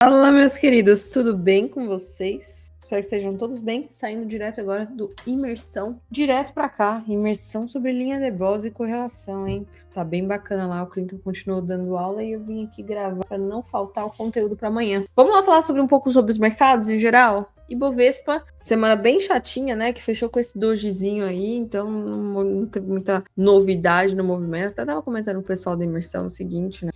Fala, meus queridos, tudo bem com vocês? Espero que estejam todos bem. Saindo direto agora do Imersão, direto pra cá. Imersão sobre linha de Bose e correlação, hein? Tá bem bacana lá, o Clinton continuou dando aula e eu vim aqui gravar para não faltar o conteúdo para amanhã. Vamos lá falar sobre um pouco sobre os mercados em geral? Ibovespa, semana bem chatinha, né? Que fechou com esse dojizinho aí, então não teve muita novidade no movimento. Até tava comentando com o pessoal da Imersão o seguinte, né?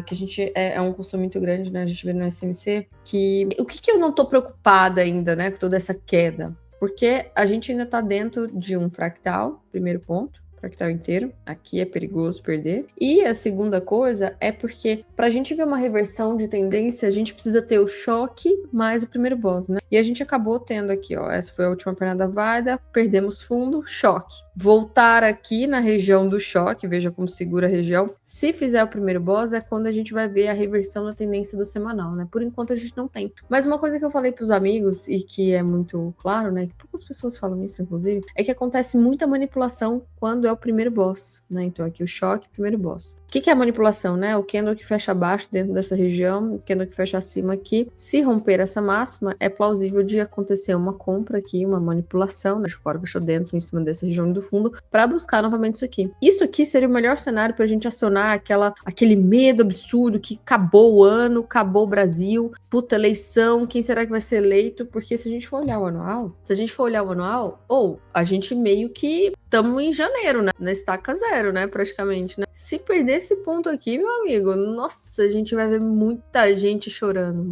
Que a gente é um custo muito grande, né? A gente vê no SMC que o que eu não tô preocupada ainda, né? Com toda essa queda, porque a gente ainda tá dentro de um fractal, primeiro ponto. Fractal inteiro, aqui é perigoso perder. E a segunda coisa é porque para a gente ver uma reversão de tendência, a gente precisa ter o choque mais o primeiro boss, né? E a gente acabou tendo aqui, ó, essa foi a última pernada válida, perdemos fundo, choque. Voltar aqui na região do choque, veja como segura a região. Se fizer o primeiro boss, é quando a gente vai ver a reversão da tendência do semanal, né? Por enquanto a gente não tem. Mas uma coisa que eu falei para os amigos, e que é muito claro, né? Que poucas pessoas falam isso, inclusive, é que acontece muita manipulação quando é o primeiro boss, né? Então aqui o choque, primeiro boss. O que é a manipulação, né? O candle que fecha abaixo dentro dessa região, o candle que fecha acima aqui. Se romper essa máxima, é plausível de acontecer uma compra aqui, uma manipulação, né? Fora fechou dentro, em cima dessa região do fundo, para buscar novamente isso aqui. Isso aqui seria o melhor cenário para a gente acionar aquele medo absurdo que acabou o ano, acabou o Brasil, puta eleição, quem será que vai ser eleito? Porque se a gente for olhar o anual, a gente meio que estamos em janeiro, né? Na estaca zero, né? Praticamente, né? Se perder esse ponto aqui, meu amigo, nossa, a gente vai ver muita gente chorando,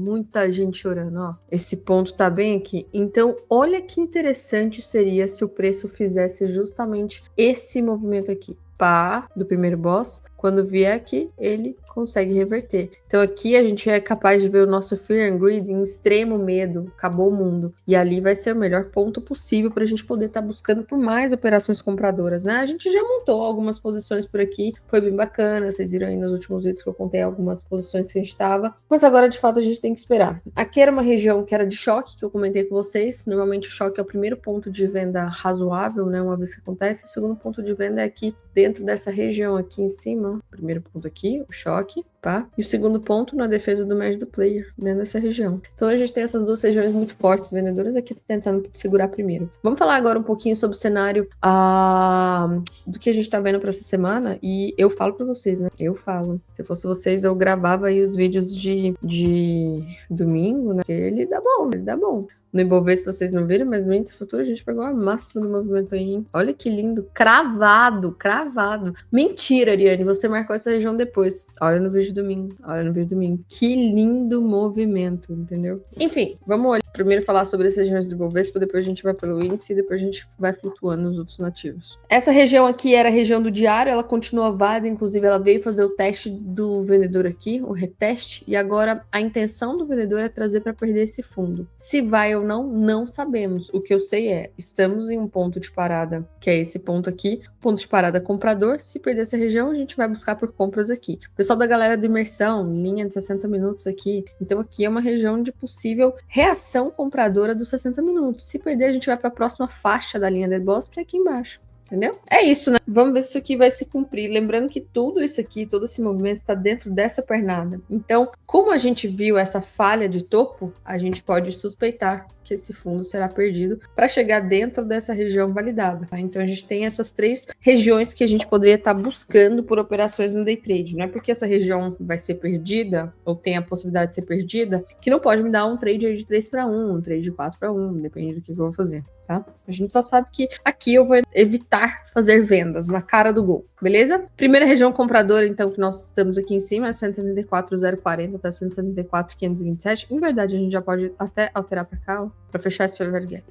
ó. Esse ponto tá bem aqui. Então, olha que interessante seria se o preço fizesse justamente esse movimento aqui. Pá, do primeiro boss, quando vier aqui, ele consegue reverter. Então aqui a gente é capaz de ver o nosso Fear and Greed em extremo medo, acabou o mundo. E ali vai ser o melhor ponto possível para a gente poder estar buscando por mais operações compradoras, né? A gente já montou algumas posições por aqui, foi bem bacana, vocês viram aí nos últimos vídeos que eu contei algumas posições que a gente estava, mas agora de fato a gente tem que esperar. Aqui era uma região que era de choque, que eu comentei com vocês, normalmente o choque é o primeiro ponto de venda razoável, né? Uma vez que acontece, o segundo ponto de venda é aqui dentro dessa região aqui em cima, primeiro ponto aqui, o choque, tá? E o segundo ponto na defesa do médio do player, dentro dessa região. Então a gente tem essas duas regiões muito fortes, vendedoras aqui tentando segurar primeiro. Vamos falar agora um pouquinho sobre o cenário do que a gente tá vendo para essa semana, e eu falo para vocês, né? Eu falo. Se fosse vocês, eu gravava aí os vídeos de domingo, né? Que ele dá bom. No Ibovespa vocês não viram, mas no índice futuro a gente pegou a máxima do movimento aí, hein? Olha que lindo, cravado. Mentira, Ariane, você marcou essa região depois. Olha no vídeo domingo. Que lindo movimento, entendeu? Enfim, vamos olhar. Primeiro falar sobre as regiões do Ibovespa, depois a gente vai pelo índice e depois a gente vai flutuando nos outros nativos. Essa região aqui era a região do diário, ela continua válida, inclusive ela veio fazer o teste do vendedor aqui, o reteste, e agora a intenção do vendedor é trazer para perder esse fundo. Se vai ou não sabemos. O que eu sei é, estamos em um ponto de parada, que é esse ponto aqui, ponto de parada comprador. Se perder essa região, a gente vai buscar por compras aqui. O pessoal da galera do Imersão, linha de 60 minutos aqui. Então aqui é uma região de possível reação compradora dos 60 minutos. Se perder, a gente vai para a próxima faixa da linha de Bose, que é aqui embaixo. Entendeu? É isso, né? Vamos ver se isso aqui vai se cumprir. Lembrando que tudo isso aqui, todo esse movimento está dentro dessa pernada. Então, como a gente viu essa falha de topo, a gente pode suspeitar que esse fundo será perdido para chegar dentro dessa região validada. Tá? Então, a gente tem essas três regiões que a gente poderia estar buscando por operações no day trade. Não é porque essa região vai ser perdida, ou tem a possibilidade de ser perdida, que não pode me dar um trade aí de 3-1, um trade de 4-1, depende do que eu vou fazer. Tá? A gente só sabe que aqui eu vou evitar fazer vendas na cara do gol, beleza? Primeira região compradora, então, que nós estamos aqui em cima é 174,040 até 174,527. Em verdade, a gente já pode até alterar para cá, ó, para fechar esse fair value gap.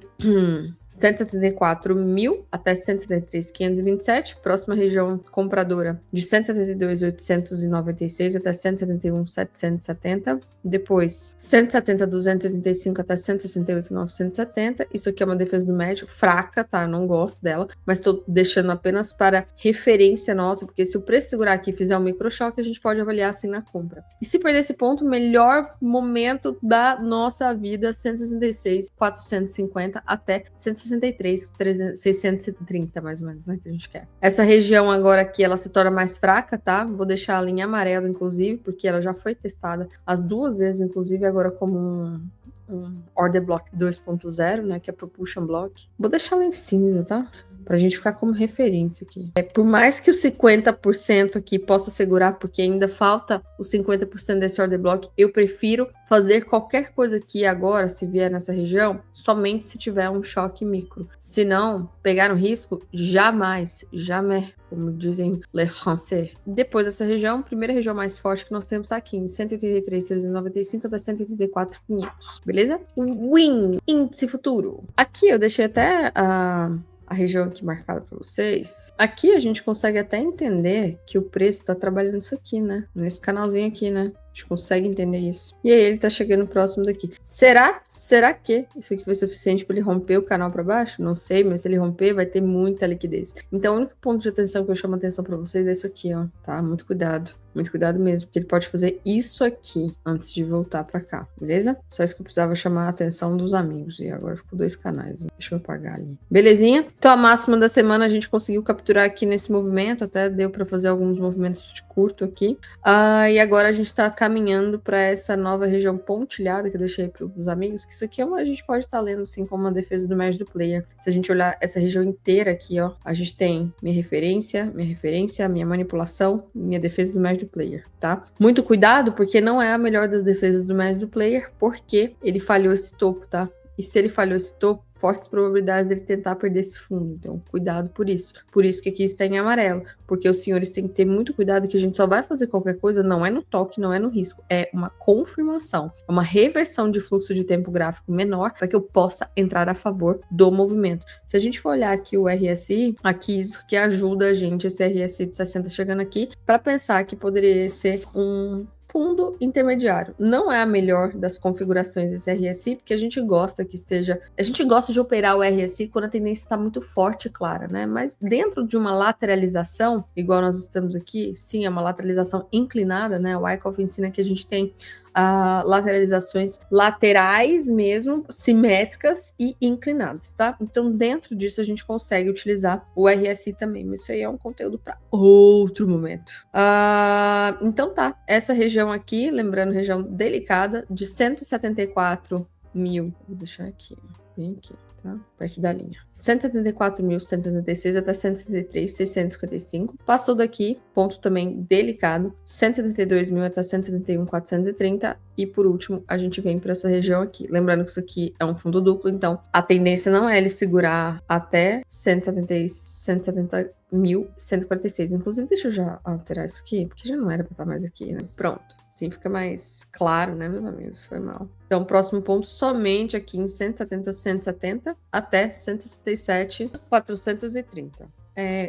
174.000 até 173,527. Próxima região compradora de 172,896 até 171,770. Depois, 170,285 até 168,970. Isso aqui é uma defesa do médio fraca, tá? Eu não gosto dela, mas tô deixando apenas para referência referência nossa, porque se o preço segurar aqui e fizer um microchoque, a gente pode avaliar assim na compra. E se perder esse ponto, melhor momento da nossa vida, 166,450 até 163, 630 mais ou menos, né, que a gente quer. Essa região agora aqui, ela se torna mais fraca, tá? Vou deixar a linha amarela, inclusive, porque ela já foi testada as 2 vezes, inclusive, agora como um Order Block 2.0, né, que é Propulsion Block. Vou deixar ela em cinza, tá? Pra gente ficar como referência aqui. Por mais que o 50% aqui possa segurar, porque ainda falta os 50% desse order block, eu prefiro fazer qualquer coisa aqui agora, se vier nessa região, somente se tiver um choque micro. Se não, pegar um risco, jamais, como dizem les français. Depois dessa região, a primeira região mais forte que nós temos está aqui, em 183.395 até 184.500, beleza? Win, índice futuro. Aqui eu deixei até a região aqui marcada para vocês. Aqui a gente consegue até entender que o preço está trabalhando isso aqui, né? Nesse canalzinho aqui, né? A gente consegue entender isso. E aí ele tá chegando próximo daqui. Será que isso aqui foi suficiente para ele romper o canal para baixo? Não sei, mas se ele romper, vai ter muita liquidez. Então, o único ponto de atenção que eu chamo a atenção para vocês é isso aqui, ó, tá? Muito cuidado mesmo, porque ele pode fazer isso aqui antes de voltar para cá, beleza? Só isso que eu precisava chamar a atenção dos amigos. E agora ficou 2 canais, hein? Deixa eu apagar ali. Belezinha? Então, a máxima da semana a gente conseguiu capturar aqui nesse movimento, até deu para fazer alguns movimentos de curto aqui. E agora a gente tá caminhando para essa nova região pontilhada que eu deixei para os amigos, que isso aqui a gente pode estar lendo assim como uma defesa do médio do player. Se a gente olhar essa região inteira aqui, ó, a gente tem minha referência, minha manipulação, minha defesa do médio do player, tá? Muito cuidado, porque não é a melhor das defesas do médio do player, porque ele falhou esse topo, tá? E se ele falhou esse topo, fortes probabilidades dele tentar perder esse fundo. Então, cuidado por isso. Por isso que aqui está em amarelo. Porque os senhores têm que ter muito cuidado que a gente só vai fazer qualquer coisa, não é no toque, não é no risco. É uma confirmação. É uma reversão de fluxo de tempo gráfico menor para que eu possa entrar a favor do movimento. Se a gente for olhar aqui o RSI, aqui isso que ajuda a gente, esse RSI de 60 chegando aqui, para pensar que poderia ser um fundo intermediário. Não é a melhor das configurações desse RSI, porque a gente gosta de operar o RSI quando a tendência está muito forte e clara, né? Mas dentro de uma lateralização, igual nós estamos aqui, sim, é uma lateralização inclinada, né? O Wyckoff ensina que a gente tem lateralizações laterais mesmo, simétricas e inclinadas, tá? Então, dentro disso, a gente consegue utilizar o RSI também, mas isso aí é um conteúdo para outro momento. Então tá, essa região aqui, lembrando, região delicada, de 174 mil, vou deixar aqui, bem aqui, tá? Perto da linha. 174.176 até 173.655. Passou daqui, ponto também delicado, 172.000 até 171.430. E por último, a gente vem para essa região aqui. Lembrando que isso aqui é um fundo duplo, então a tendência não é ele segurar até 170.146. Inclusive, deixa eu já alterar isso aqui, porque já não era para estar mais aqui, né? Pronto. Assim fica mais claro, né, meus amigos? Foi mal. Então, próximo ponto somente aqui em 170 até 167.430.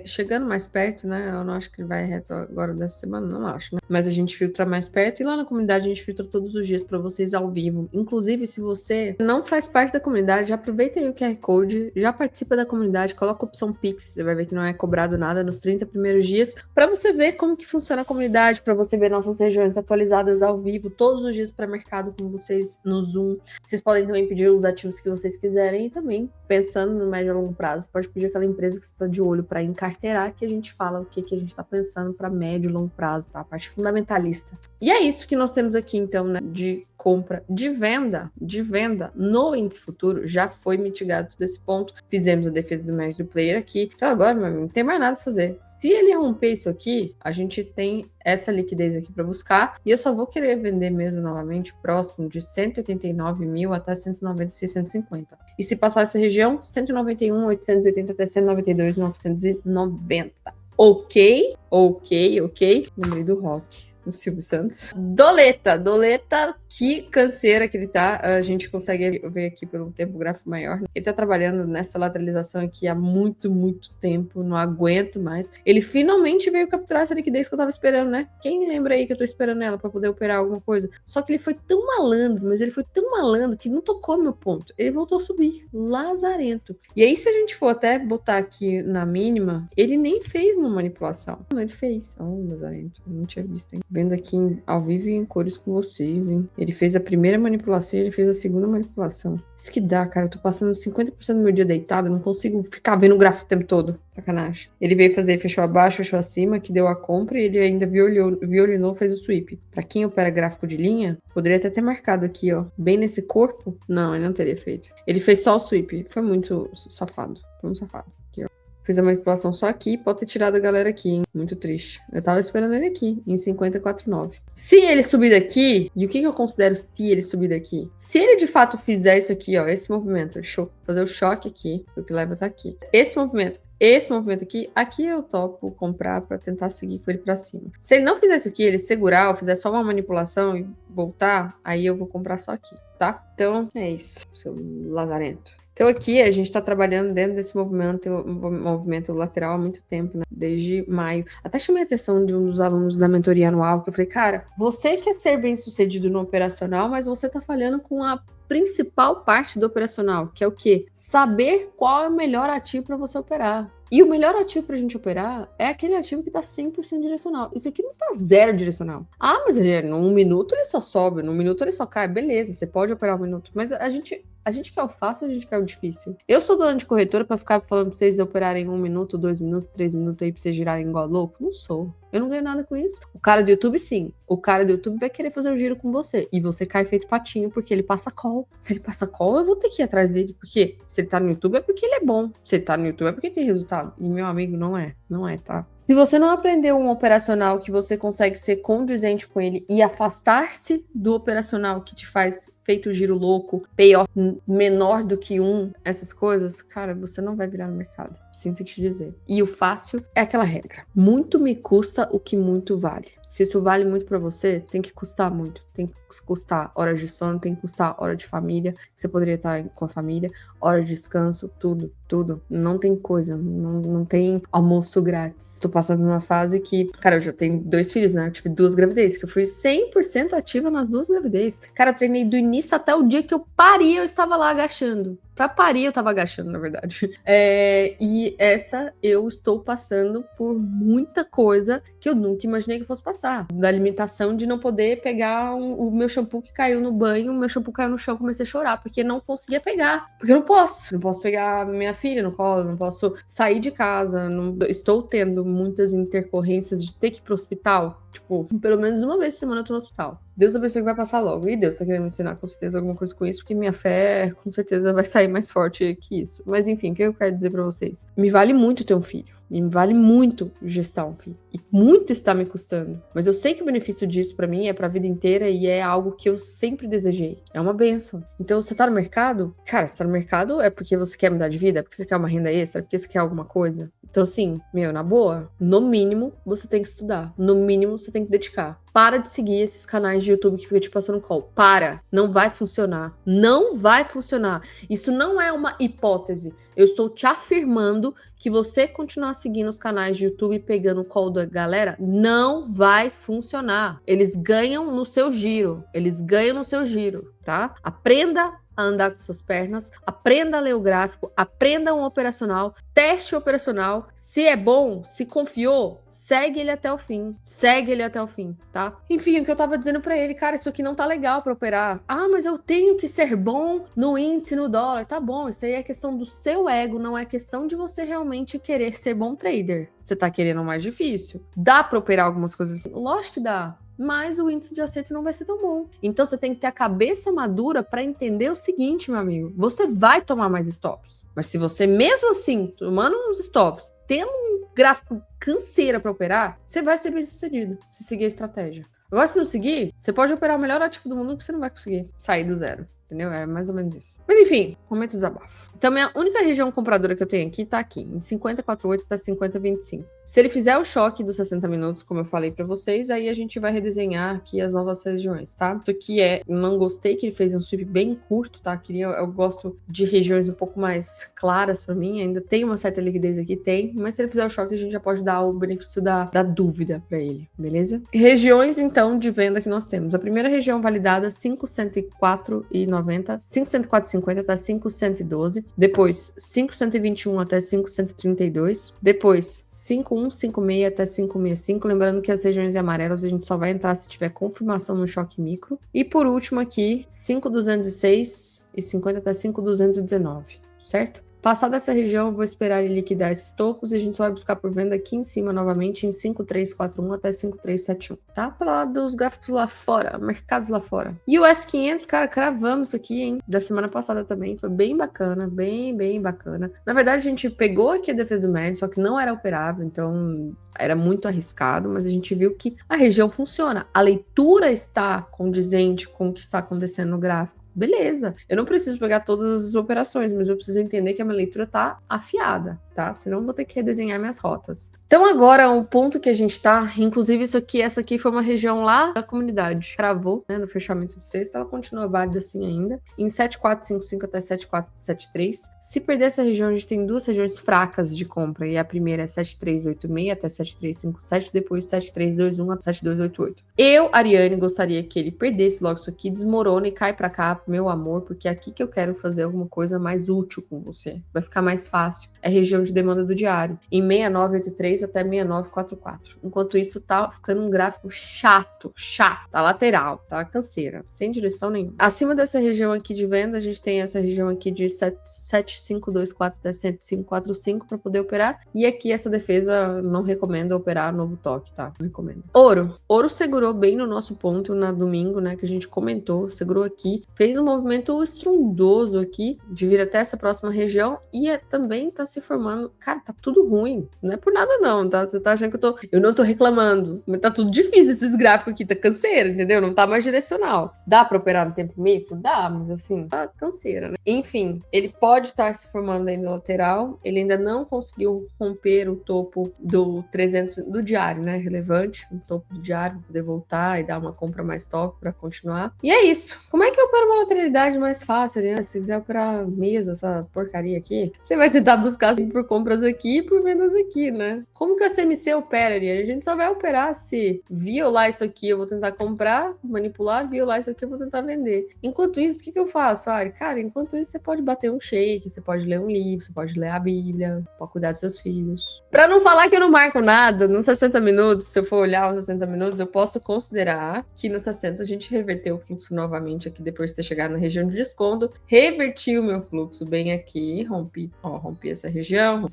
Chegando mais perto, né? Eu não acho que ele vai reto agora dessa semana, não acho, né? Mas a gente filtra mais perto e lá na comunidade a gente filtra todos os dias para vocês ao vivo. Inclusive, se você não faz parte da comunidade, já aproveita aí o QR Code, já participa da comunidade, coloca a opção Pix, você vai ver que não é cobrado nada nos 30 primeiros dias, para você ver como que funciona a comunidade, para você ver nossas regiões atualizadas ao vivo, todos os dias para mercado com vocês no Zoom. Vocês podem também pedir os ativos que vocês quiserem e também, pensando no médio e longo prazo, pode pedir aquela empresa que você está de olho para encarteirar, que a gente fala o que a gente está pensando para médio e longo prazo, tá? A parte fundamentalista. E é isso que nós temos aqui, então, né? De compra, de venda no índice futuro, já foi mitigado desse ponto. Fizemos a defesa do médio do player aqui. Então agora, meu amigo, não tem mais nada para fazer. Se ele romper isso aqui, a gente tem essa liquidez aqui para buscar, e eu só vou querer vender mesmo novamente próximo de 189.000 até 190.650. E se passar essa região, 191.880 até 192.990. Ok. Lembrei do Rock, do Silvio Santos. Doleta Que canseira que ele tá. A gente consegue ver aqui pelo tempo gráfico maior. Ele tá trabalhando nessa lateralização aqui há muito, muito tempo. Não aguento mais. Ele finalmente veio capturar essa liquidez que eu tava esperando, né? Quem lembra aí que eu tô esperando ela pra poder operar alguma coisa? Só que ele foi tão malandro, mas ele foi tão malandro que não tocou no meu ponto. Ele voltou a subir. Lazarento. E aí, se a gente for até botar aqui na mínima, ele nem fez uma manipulação. Não, ele fez. Oh, lazarento. Eu não tinha visto, hein? Vendo aqui ao vivo e em cores com vocês, hein? Ele fez a primeira manipulação e ele fez a segunda manipulação. Isso que dá, cara. Eu tô passando 50% do meu dia deitado, não consigo ficar vendo o gráfico o tempo todo. Sacanagem. Ele veio fazer, fechou abaixo, fechou acima, que deu a compra e ele ainda violinou, fez o sweep. Pra quem opera gráfico de linha, poderia até ter marcado aqui, ó. Bem nesse corpo. Não, ele não teria feito. Ele fez só o sweep. Foi muito safado. Foi muito safado. Aqui, ó. Fiz a manipulação só aqui, pode ter tirado a galera aqui, hein? Muito triste. Eu tava esperando ele aqui, em 54,9. Se ele subir daqui, e o que eu considero se ele subir daqui? Se ele de fato fizer isso aqui, ó, esse movimento, deixa eu fazer o choque aqui, o que leva tá aqui. Esse movimento aqui eu topo comprar pra tentar seguir com ele pra cima. Se ele não fizer isso aqui, ele segurar ou fizer só uma manipulação e voltar, aí eu vou comprar só aqui, tá? Então, é isso, seu lazarento. Então aqui a gente está trabalhando dentro desse movimento lateral há muito tempo, né? Desde maio. Até chamei a atenção de um dos alunos da mentoria anual, que eu falei, cara, você quer ser bem sucedido no operacional, mas você está falhando com a principal parte do operacional, que é o quê? Saber qual é o melhor ativo para você operar. E o melhor ativo pra gente operar é aquele ativo que tá 100% direcional. Isso aqui não tá zero direcional. Ah, mas num minuto ele só sobe, num minuto ele só cai. Beleza, você pode operar um minuto. Mas a gente quer o fácil ou a gente quer o difícil? Eu sou dona de corretora pra ficar falando pra vocês operarem 1 minuto, 2 minutos, 3 minutos aí pra vocês girarem igual louco? Não sou. Eu não ganho nada com isso. O cara do YouTube, sim. O cara do YouTube vai querer fazer o giro com você. E você cai feito patinho porque ele passa call. Se ele passa call, eu vou ter que ir atrás dele. Porque se ele tá no YouTube é porque ele é bom. Se ele tá no YouTube é porque tem resultado. E meu amigo, não é. Não é, tá? Se você não aprendeu um operacional que você consegue ser condizente com ele e afastar-se do operacional que te faz feito giro louco, payoff menor do que essas coisas, cara, você não vai virar no mercado. Sinto te dizer. E o fácil é aquela regra. Muito me custa o que muito vale. Se isso vale muito pra você, tem que custar muito. Tem que custar horas de sono, tem que custar hora de família, que você poderia estar com a família, hora de descanso, tudo. Não tem coisa, não tem almoço grátis. Tô passando por uma fase que, cara, eu já tenho 2 filhos, né? Eu tive 2 gravidezes, que eu fui 100% ativa nas 2 gravidezes. Cara, eu treinei do início até o dia que eu pari, eu estava lá agachando. Pra parir, eu tava agachando, na verdade. E essa, eu estou passando por muita coisa que eu nunca imaginei que eu fosse passar. Da limitação de não poder pegar o meu shampoo que caiu no banho, o meu shampoo caiu no chão, comecei a chorar, porque não conseguia pegar. Porque eu não posso. Não posso pegar minha filha no colo, não posso sair de casa. Estou tendo muitas intercorrências de ter que ir pro hospital. Tipo, pelo menos uma vez por semana eu tô no hospital. Deus abençoe que vai passar logo. E Deus tá querendo me ensinar com certeza alguma coisa com isso, porque minha fé com certeza vai sair mais forte que isso. Mas enfim, o que eu quero dizer pra vocês? Me vale muito ter um filho. Me vale muito gestar um filho. E muito está me custando. Mas eu sei que o benefício disso pra mim é pra vida inteira e é algo que eu sempre desejei. É uma bênção. Então, você tá no mercado? Cara, você tá no mercado é porque você quer mudar de vida? É porque você quer uma renda extra? É porque você quer alguma coisa? Então, assim, na boa, no mínimo, você tem que estudar. No mínimo, você tem que dedicar. Para de seguir esses canais de YouTube que fica te passando call. Para. Não vai funcionar. Não vai funcionar. Isso não é uma hipótese. Eu estou te afirmando que você continuar seguindo os canais de YouTube e pegando o call da galera, não vai funcionar. Eles ganham no seu giro. Tá? Aprenda a andar com suas pernas, aprenda a ler o gráfico, aprenda um operacional, teste o operacional, se é bom, se confiou, segue ele até o fim, tá? Enfim, o que eu tava dizendo pra ele, cara, isso aqui não tá legal pra operar. Ah, mas eu tenho que ser bom no índice, no dólar, tá bom, isso aí é questão do seu ego, não é questão de você realmente querer ser bom trader. Você tá querendo o mais difícil. Dá pra operar algumas coisas? Lógico que dá. Mas o índice de acerto não vai ser tão bom. Então você tem que ter a cabeça madura para entender o seguinte, meu amigo. Você vai tomar mais stops. Mas se você mesmo assim, tomando uns stops, tendo um gráfico canseira para operar, você vai ser bem sucedido se seguir a estratégia. Agora, se não seguir, você pode operar o melhor ativo do mundo que você não vai conseguir sair do zero. entendeu? É mais ou menos isso. Mas enfim, momento desabafo. Então, minha única região compradora que eu tenho aqui tá aqui, em 50,48 até 50,25. Se ele fizer o choque dos 60 minutos, como eu falei pra vocês, aí a gente vai redesenhar aqui as novas regiões, tá? Isso aqui não gostei que ele fez um sweep bem curto, tá? Eu gosto de regiões um pouco mais claras pra mim, ainda tem uma certa liquidez aqui, tem, mas se ele fizer o choque, a gente já pode dar o benefício da dúvida pra ele, beleza? Regiões, então, de venda que nós temos. A primeira região validada, 5.104,90, 5.104,50 até 5.112, depois 5.121 até 5.132, depois 5.156 até 5.65, lembrando que as regiões amarelas a gente só vai entrar se tiver confirmação no choque micro, e por último aqui, 5.206,50 até 5.219, certo? Passada essa região, eu vou esperar ele liquidar esses topos e a gente só vai buscar por venda aqui em cima novamente em 5.341 até 5.371, tá? Pra lá dos gráficos lá fora, mercados lá fora. E o S500, cara, cravamos isso aqui, hein? Da semana passada também, foi bem bacana, bem bacana. Na verdade, a gente pegou aqui a defesa do médio, só que não era operável, então era muito arriscado, mas a gente viu que a região funciona. A leitura está condizente com o que está acontecendo no gráfico. Beleza, eu não preciso pegar todas as operações, mas eu preciso entender que a minha leitura tá afiada, tá? Senão eu vou ter que redesenhar minhas rotas. Então agora, um ponto que a gente tá, inclusive essa aqui foi uma região lá da comunidade. Cravou, né, no fechamento de sexta, ela continua válida assim ainda, em 7.455 até 7.473. Se perder essa região, a gente tem duas regiões fracas de compra, e a primeira é 7.386 até 7.357, depois 7.321 até 7.288. Eu, Ariane, gostaria que ele perdesse logo isso aqui, desmorone e cai pra cá, meu amor, porque é aqui que eu quero fazer alguma coisa mais útil com você. Vai ficar mais fácil. É região de demanda do diário. Em 6983 até 6944. Enquanto isso, tá ficando um gráfico chato. Tá lateral, tá canseira. Sem direção nenhuma. Acima dessa região aqui de venda, a gente tem essa região aqui de 7524 até 7545 para poder operar. E aqui essa defesa não recomenda operar novo toque, tá? Não recomendo. Ouro segurou bem no nosso ponto na domingo, né? Que a gente comentou. Segurou aqui. Fez um movimento estrondoso aqui de vir até essa próxima região e também tá se formando. Cara, tá tudo ruim. Não é por nada, não, tá? Você tá achando que eu não tô reclamando. Mas tá tudo difícil esses gráficos aqui, tá canseira, entendeu? Não tá mais direcional. Dá pra operar no tempo micro? Dá, mas assim, tá canseira, né? Enfim, ele pode estar se formando aí no lateral. Ele ainda não conseguiu romper o topo do 300 do diário, né? Relevante, o topo do diário, pra poder voltar e dar uma compra mais top pra continuar. E é isso. Como é que eu opero uma lateralidade mais fácil, né? Se quiser operar mesa, essa porcaria aqui, você vai tentar buscar por compras aqui e por vendas aqui, né? Como que a CMC opera, Ariane? A gente só vai operar se violar isso aqui, eu vou tentar comprar, manipular, violar isso aqui, eu vou tentar vender. Enquanto isso, o que eu faço, Ari? Cara, enquanto isso, você pode bater um shake, você pode ler um livro, você pode ler a Bíblia, pode cuidar dos seus filhos. Pra não falar que eu não marco nada, nos 60 minutos, se eu for olhar os 60 minutos, eu posso considerar que nos 60 a gente reverteu o fluxo novamente aqui depois de ter chegado na região de desconto, reverti o meu fluxo bem aqui, rompi essa região,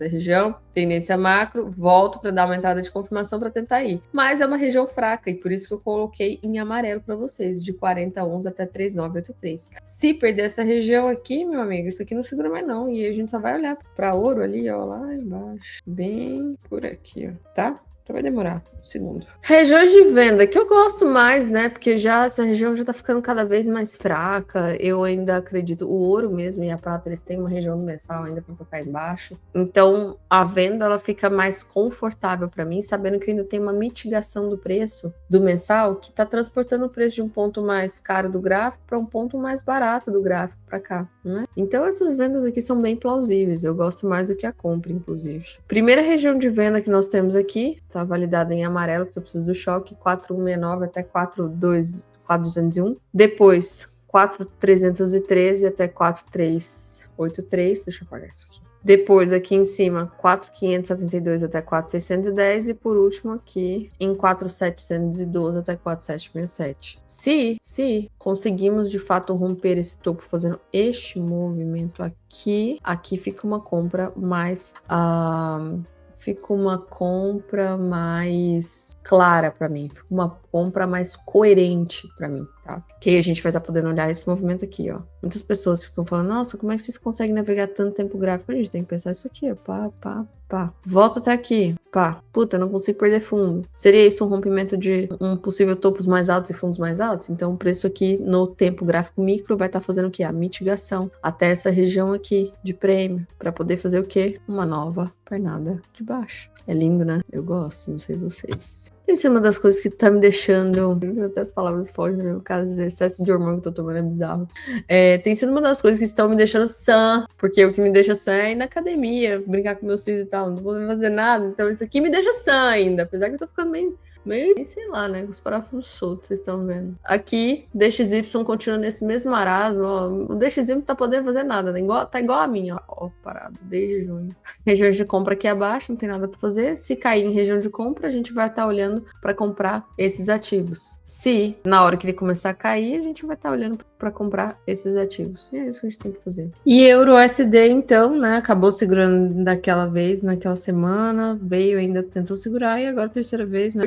tendência macro, volto para dar uma entrada de confirmação para tentar ir. Mas é uma região fraca e por isso que eu coloquei em amarelo para vocês, de 40,11 até 3983. Se perder essa região aqui, meu amigo, isso aqui não segura mais não, e a gente só vai olhar para ouro ali, ó, lá embaixo, bem por aqui, ó, tá? Então vai demorar um segundo. Regiões de venda, que eu gosto mais, né? Porque já essa região já tá ficando cada vez mais fraca. Eu ainda acredito, o ouro mesmo e a prata, eles têm uma região do mensal ainda para tocar embaixo. Então, a venda, ela fica mais confortável para mim, sabendo que ainda tem uma mitigação do preço do mensal, que tá transportando o preço de um ponto mais caro do gráfico para um ponto mais barato do gráfico para cá, né? Então, essas vendas aqui são bem plausíveis. Eu gosto mais do que a compra, inclusive. Primeira região de venda que nós temos aqui, tá validada em amarelo, porque eu preciso do choque, 4.169 até 4.201. Depois, 4.313 até 4.383. Deixa eu apagar isso aqui. Depois, aqui em cima, 4.572 até 4.610. E por último, aqui, em 4.712 até 4.767. Se conseguimos, de fato, romper esse topo fazendo este movimento aqui, aqui fica uma compra mais... fica uma compra mais clara para mim, fica uma compra mais coerente para mim, tá? Que aí a gente vai estar podendo olhar esse movimento aqui, ó. Muitas pessoas ficam falando, nossa, como é que vocês conseguem navegar tanto tempo gráfico? A gente tem que pensar isso aqui, ó, pá, pá, pá. Volta até aqui, pá. Puta, não consigo perder fundo. Seria isso um rompimento de um possível topos mais altos e fundos mais altos? Então o preço aqui no tempo gráfico micro vai estar fazendo o quê? A mitigação até essa região aqui de prêmio, para poder fazer o quê? Uma nova pernada de baixo. É lindo, né? Eu gosto, não sei vocês. Isso é uma das coisas que tá me deixando. Até as palavras fortes, no meu caso, excesso de hormônio que eu tô tomando é bizarro. Tem sido uma das coisas que estão me deixando sã, porque o que me deixa sã é ir na academia, brincar com meus filhos e tal. Não vou fazer nada, então isso aqui me deixa sã ainda, apesar que eu tô ficando meio, sei lá, né? Com os parafusos soltos, vocês estão vendo. Aqui, DXY continua nesse mesmo marasmo, ó. O DXY não tá podendo fazer nada, né? Tá igual a minha, ó, parado, desde junho. Regiões de compra aqui abaixo, não tem nada pra fazer. Se cair em região de compra, a gente vai estar olhando para comprar esses ativos. Se na hora que ele começar a cair, a gente vai estar olhando para comprar esses ativos. E é isso que a gente tem que fazer. E Euro USD, então, né? Acabou segurando daquela vez, naquela semana, veio ainda, tentou segurar, e agora a terceira vez, né?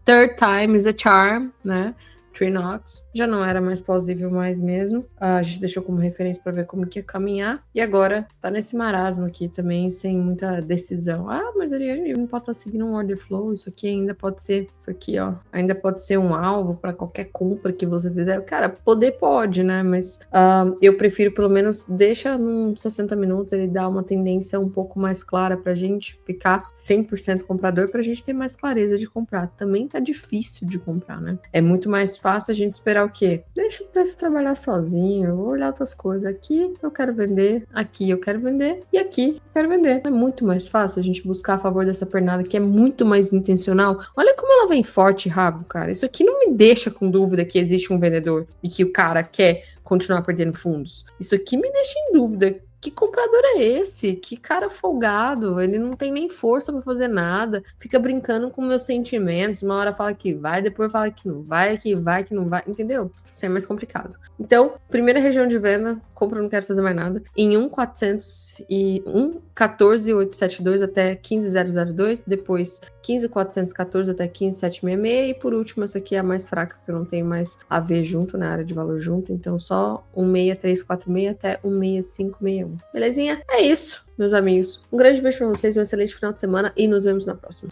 Third time is a charm, né? Trinox, já não era mais plausível mais mesmo. A gente deixou como referência para ver como que ia caminhar. E agora tá nesse marasmo aqui também, sem muita decisão. Ah, mas ele não pode estar seguindo um order flow. Isso aqui ainda pode ser, isso aqui, ó, ainda pode ser um alvo para qualquer compra que você fizer. Cara, poder pode, né? Mas eu prefiro pelo menos deixa nos 60 minutos ele dar uma tendência um pouco mais clara pra gente ficar 100% comprador, pra gente ter mais clareza de comprar. Também tá difícil de comprar, né? É muito mais fácil a gente esperar o quê? Deixa o preço trabalhar sozinho, eu vou olhar outras coisas. Aqui eu quero vender, aqui eu quero vender e aqui eu quero vender. É muito mais fácil a gente buscar a favor dessa pernada que é muito mais intencional. Olha como ela vem forte e rápido, cara. Isso aqui não me deixa com dúvida que existe um vendedor e que o cara quer continuar perdendo fundos. Isso aqui me deixa em dúvida. Que comprador é esse? Que cara folgado. Ele não tem nem força pra fazer nada. Fica brincando com meus sentimentos. Uma hora fala que vai, depois fala que não vai, que vai, que não vai. Entendeu? Isso é mais complicado. Então, primeira região de venda, compra, não quero fazer mais nada. Em 1.400 e 1.14.872 até 15.002. Depois 15.414 até 15.766. E por último, essa aqui é a mais fraca, porque eu não tenho mais AV junto, na área de valor junto. Então, só 1.6346 até 1.6561. Belezinha? É isso, meus amigos. Um grande beijo pra vocês, um excelente final de semana e nos vemos na próxima.